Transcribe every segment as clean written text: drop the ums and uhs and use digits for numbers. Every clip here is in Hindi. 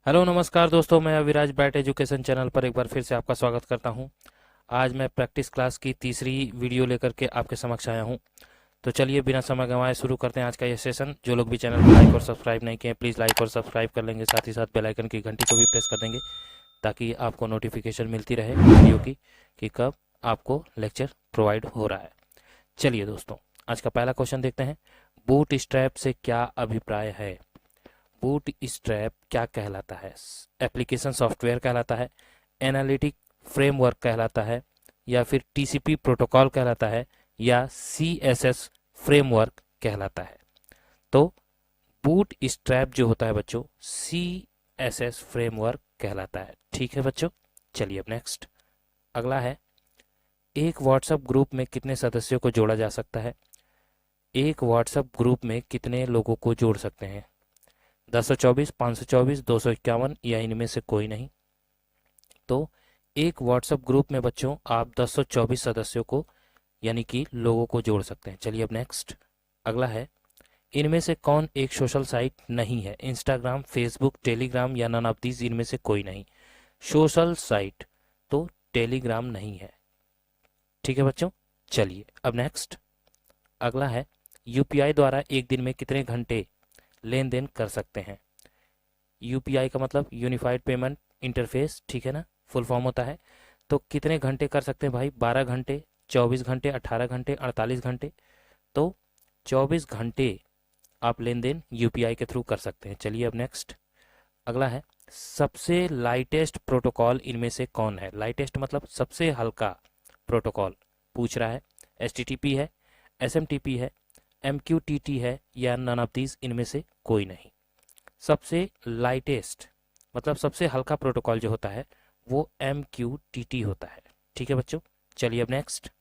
हेलो नमस्कार दोस्तों, मैं अविराज ब्राइट एजुकेशन चैनल पर एक बार फिर से आपका स्वागत करता हूं। आज मैं प्रैक्टिस क्लास की तीसरी वीडियो लेकर के आपके समक्ष आया हूं। तो चलिए बिना समय गंवाए शुरू करते हैं आज का ये सेशन। जो लोग भी चैनल को लाइक और सब्सक्राइब नहीं किए प्लीज़ लाइक और सब्सक्राइब कर लेंगे, साथ ही साथ बेल आइकन की घंटी को भी प्रेस कर देंगे ताकि आपको नोटिफिकेशन मिलती रहे वीडियो की कि कब आपको लेक्चर प्रोवाइड हो रहा है। चलिए दोस्तों, आज का पहला क्वेश्चन देखते हैं। बूट स्ट्रैप से क्या अभिप्राय है? बूट स्ट्रैप क्या कहलाता है? एप्लीकेशन सॉफ्टवेयर कहलाता है, एनालिटिक फ्रेमवर्क कहलाता है, या फिर टीसीपी प्रोटोकॉल कहलाता है, या सीएसएस फ्रेमवर्क कहलाता है? तो बूट स्ट्रैप जो होता है बच्चों, सीएसएस फ्रेमवर्क कहलाता है। ठीक है बच्चों, चलिए अब नेक्स्ट अगला है। एक व्हाट्सएप ग्रुप में कितने सदस्यों को जोड़ा जा सकता है? एक व्हाट्सएप ग्रुप में कितने लोगों को जोड़ सकते हैं? 1024, 524, 251 या इनमें से कोई नहीं? तो एक व्हाट्सएप ग्रुप में बच्चों आप 1024 सदस्यों को यानी कि लोगों को जोड़ सकते हैं। चलिए अब नेक्स्ट अगला है। इनमें से कौन एक सोशल साइट नहीं है? इंस्टाग्राम, फेसबुक, टेलीग्राम या नन ऑफ दीज इनमें से कोई नहीं? सोशल साइट तो टेलीग्राम नहीं है। ठीक है बच्चों, चलिए अब नेक्स्ट अगला है। यूपीआई द्वारा एक दिन में कितने घंटे लेन देन कर सकते हैं? यूपीआई का मतलब यूनिफाइड पेमेंट इंटरफेस, ठीक है ना, फुल फॉर्म होता है। तो कितने घंटे कर सकते हैं भाई? 12 घंटे, 24 घंटे, 18 घंटे, 48 घंटे? तो 24 घंटे आप लेन देन यूपीआई के थ्रू कर सकते हैं। चलिए अब नेक्स्ट अगला है। सबसे लाइटेस्ट प्रोटोकॉल इनमें से कौन है? लाइटेस्ट मतलब सबसे हल्का प्रोटोकॉल पूछ रहा है। एचटीटीपी है, एसएमटीपी है, एमक्यूटीटी है, या नन ऑफ दीज इनमें से कोई नहीं? सबसे लाइटेस्ट मतलब सबसे हल्का प्रोटोकॉल जो होता है वो MQTT होता है। ठीक है बच्चों, चलिए अब नेक्स्ट।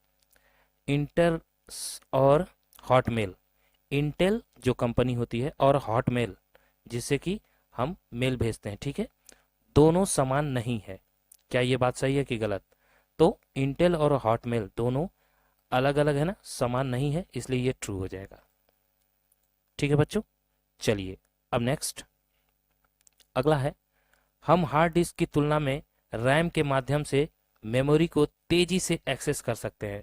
इंटर और हॉटमेल, इंटेल जो कंपनी होती है और हॉटमेल जिससे कि हम मेल भेजते हैं, ठीक है, दोनों समान नहीं है। क्या ये बात सही है कि गलत? तो इंटेल और हॉटमेल दोनों अलग अलग है ना, समान नहीं है, इसलिए ये ट्रू हो जाएगा। ठीक है बच्चों, चलिए अब नेक्स्ट अगला है। हम हार्ड डिस्क की तुलना में रैम के माध्यम से मेमोरी को तेजी से एक्सेस कर सकते हैं।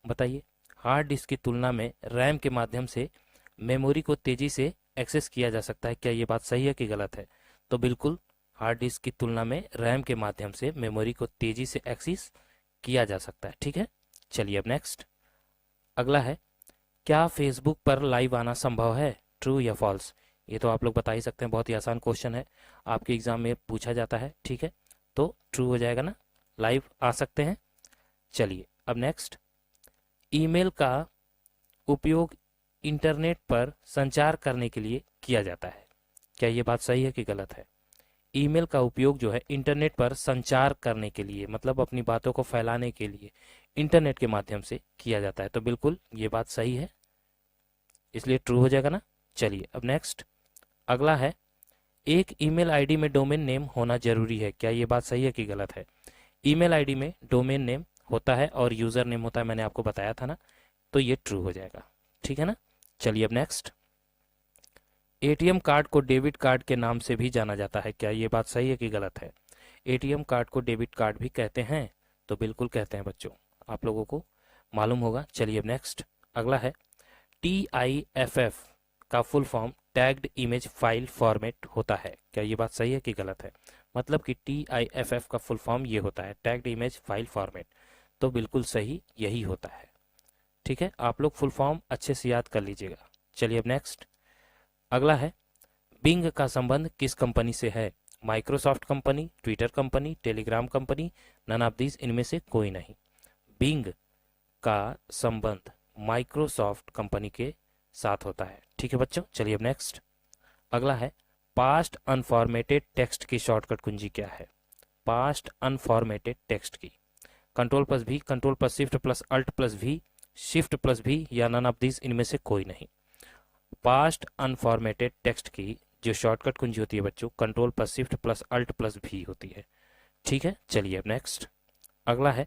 बताइए, हार्ड डिस्क की तुलना में रैम के माध्यम से मेमोरी को तेजी से एक्सेस किया जा सकता है। क्या ये बात सही है कि गलत है? तो बिल्कुल हार्ड डिस्क की तुलना में रैम के माध्यम से मेमोरी को तेजी से एक्सेस किया जा सकता है। ठीक है, चलिए अब नेक्स्ट अगला है। क्या फेसबुक पर लाइव आना संभव है? ट्रू या फॉल्स? ये तो आप लोग बता ही सकते हैं, बहुत ही आसान क्वेश्चन है, आपके एग्जाम में पूछा जाता है। ठीक है, तो ट्रू हो जाएगा ना, लाइव आ सकते हैं। चलिए अब नेक्स्ट। ईमेल का उपयोग इंटरनेट पर संचार करने के लिए किया जाता है। क्या ये बात सही है कि गलत है? ईमेल का उपयोग जो है इंटरनेट पर संचार करने के लिए मतलब अपनी बातों को फैलाने के लिए इंटरनेट के माध्यम से किया जाता है। तो बिल्कुल ये बात सही है, इसलिए ट्रू हो जाएगा ना। चलिए अब नेक्स्ट अगला है। एक ईमेल आईडी में डोमेन नेम होना जरूरी है। क्या ये बात सही है कि गलत है? ईमेल आईडी में डोमेन नेम होता है और यूजर नेम होता है, मैंने आपको बताया था ना, तो ये ट्रू हो जाएगा। ठीक है ना, चलिए अब नेक्स्ट। एटीएम कार्ड को डेबिट कार्ड के नाम से भी जाना जाता है। क्या ये बात सही है कि गलत है? एटीएम कार्ड को डेबिट कार्ड भी कहते हैं, तो बिल्कुल कहते हैं बच्चों, आप लोगों को मालूम होगा। चलिए अब नेक्स्ट अगला है। TIFF का full form tagged image file format होता है। क्या ये बात सही है कि गलत है? मतलब कि TIFF का फुल फॉर्म ये होता है टैग्ड इमेज फाइल फॉर्मेट, तो बिल्कुल सही यही होता है। ठीक है, आप लोग फुल फॉर्म अच्छे से याद कर लीजिएगा। चलिए अब नेक्स्ट अगला है। बिंग का संबंध किस कंपनी से है? Microsoft company, Twitter company, Telegram company, none of these इनमें से कोई नहीं? बिंग का संबंध माइक्रोसॉफ्ट कंपनी के साथ होता है। ठीक है बच्चों, चलिए अब नेक्स्ट अगला है। पास्ट अनफॉर्मेटेड टेक्स्ट की शॉर्टकट कुंजी क्या है? पास्ट अनफॉर्मेटेड टेक्स्ट की control plus V, control plus shift plus alt plus V, shift plus V, या नन ऑफ दीज इनमें से कोई नहीं? पास्ट अनफॉर्मेटेड टेक्स्ट की जो शॉर्टकट कुंजी होती है बच्चों, control plus shift plus alt plus V होती है। ठीक है, चलिए अब नेक्स्ट अगला है।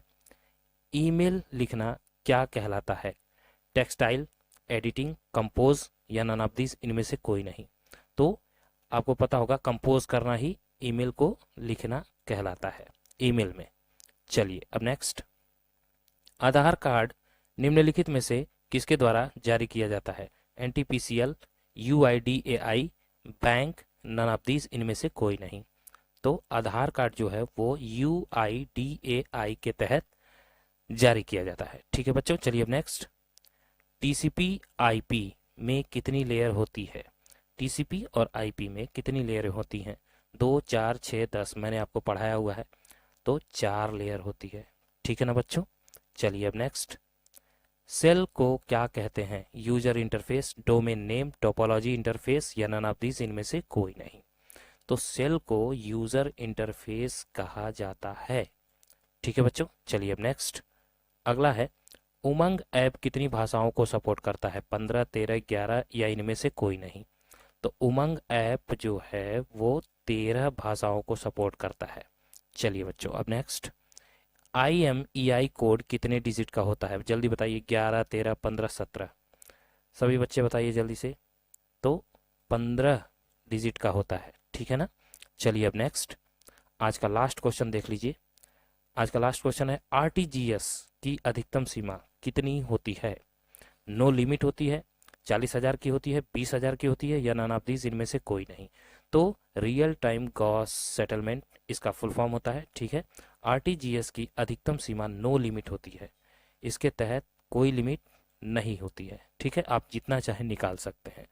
ईमेल लिखना क्या कहलाता है? टेक्सटाइल, एडिटिंग, कंपोज, या नन ऑफ दीज इनमें से कोई नहीं? तो आपको पता होगा कंपोज करना ही ईमेल को लिखना कहलाता है, ईमेल में। चलिए अब नेक्स्ट, आधार कार्ड निम्नलिखित में से किसके द्वारा जारी किया जाता है? NTPCL, UIDAI, bank, none of these, इनमें से कोई नहीं। तो आधार कार्ड जो है वो UIDAI के तहत जारी किया जाता है। ठीक है बच्चों, चलिए अब नेक्स्ट, TCP IP में कितनी लेयर होती है? TCP और IP में कितनी लेयर होती हैं? 2, 4, 6, 10, मैंने आपको पढ़ाया हुआ है, तो 4 लेयर होती है। ठीक है ना बच्चों, चलिए अब नेक्स्ट, सेल को क्या कहते हैं? User interface, domain name, topology interface, या नन ऑफ दीज, इनमें से कोई नहीं। तो सेल को यूजर इंटरफेस कहा जाता है। ठीक है बच्चों, चलिए अब नेक्स्ट, अगला है, उमंग ऐप कितनी भाषाओं को सपोर्ट करता है? 15, 13, 11, या इनमें से कोई नहीं। तो उमंग ऐप जो है वो 13 भाषाओं को सपोर्ट करता है। चलिए बच्चों अब नेक्स्ट, IMEI कोड कितने डिजिट का होता है? जल्दी बताइए, 11, 13, 15, 17, सभी बच्चे बताइए जल्दी से। तो 15 डिजिट का होता है। ठीक है ना, चलिए अब नेक्स्ट, आज का लास्ट क्वेश्चन देख लीजिए। आज का लास्ट क्वेश्चन है, RTGS की अधिकतम सीमा कितनी होती है? नो लिमिट होती है, 40,000 की होती है, 20,000 की होती है, या नन ऑफ दीज, इनमें से कोई नहीं। तो रियल टाइम ग्रॉस सेटलमेंट इसका फुल फॉर्म होता है। ठीक है, RTGS की अधिकतम सीमा नो लिमिट होती है, इसके तहत कोई लिमिट नहीं होती है। ठीक है, आप जितना चाहे निकाल सकते हैं।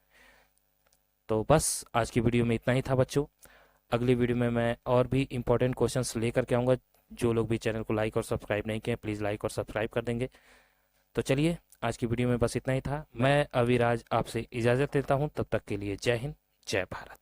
तो बस आज की वीडियो में इतना ही था बच्चों। अगली वीडियो में मैं और भी इंपॉर्टेंट क्वेश्चंस लेकर के आऊँगा। जो लोग भी चैनल को लाइक और सब्सक्राइब नहीं किए, प्लीज़ लाइक और सब्सक्राइब कर देंगे। तो चलिए आज की वीडियो में बस इतना ही था। मैं अविराज आपसे इजाज़त लेता हूँ, तब तक के लिए जय हिंद, जय भारत।